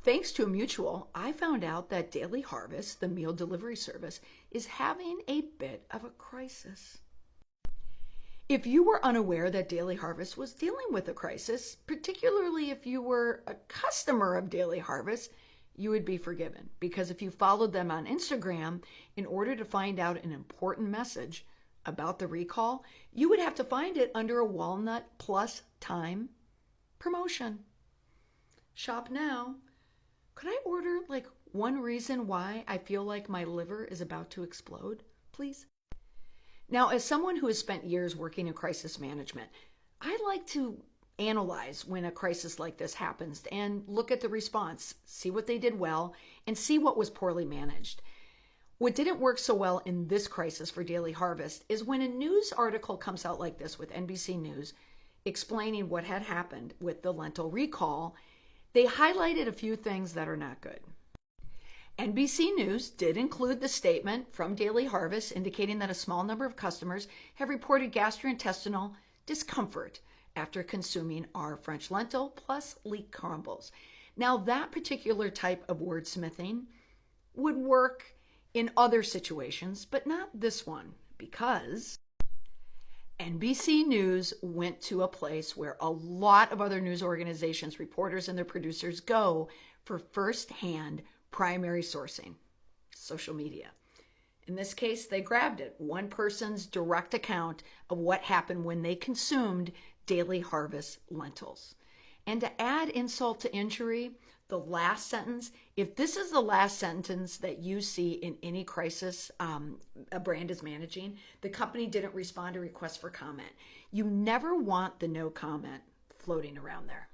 Thanks to a mutual, I found out that Daily Harvest, the meal delivery service, is having a bit of a crisis. If you were unaware that Daily Harvest was dealing with a crisis, particularly if you were a customer of Daily Harvest, you would be forgiven. Because if you followed them on Instagram, in order to find out an important message about the recall, you would have to find it under a Walnut Plus Time promotion. Shop now. Could I order like one reason why I feel like my liver is about to explode, please? Now, as someone who has spent years working in crisis management, I like to analyze when a crisis like this happens and look at the response, see what they did well, and see what was poorly managed. What didn't work so well in this crisis for Daily Harvest is when a news article comes out like this with NBC News explaining what had happened with the lentil recall, they highlighted a few things that are not good. NBC News did include the statement from Daily Harvest indicating that a small number of customers have reported gastrointestinal discomfort after consuming our French lentil plus leek crumbles. Now, that particular type of wordsmithing would work in other situations, but not this one, because NBC News went to a place where a lot of other news organizations, reporters, and their producers go for first-hand primary sourcing, social media. In this case, they grabbed it, one person's direct account of what happened when they consumed Daily Harvest lentils. And to add insult to injury, the last sentence, if this is the last sentence that you see in any crisis a brand is managing, the company didn't respond to requests for comment. You never want the no comment floating around there.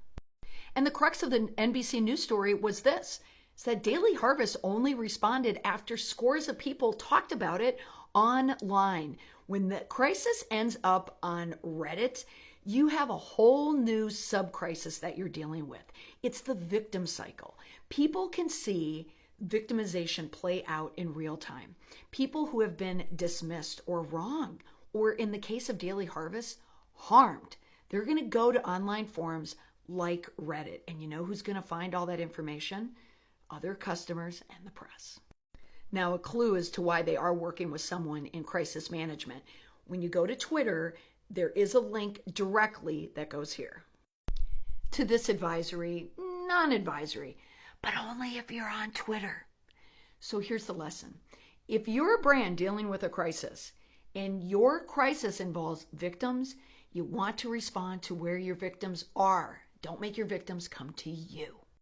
And the crux of the NBC News story was this, that Daily Harvest only responded after scores of people talked about it online. When the crisis ends up on Reddit, you have a whole new sub-crisis that you're dealing with. It's the victim cycle. People can see victimization play out in real time. People who have been dismissed or wronged, or in the case of Daily Harvest, harmed. They're going to go to online forums like Reddit. And you know who's going to find all that information? Other customers and the press. Now, a clue as to why they are working with someone in crisis management. When you go to Twitter, there is a link directly that goes here to this advisory, non-advisory, but only if you're on Twitter. So here's the lesson. If you're a brand dealing with a crisis and your crisis involves victims, you want to respond to where your victims are. Don't make your victims come to you.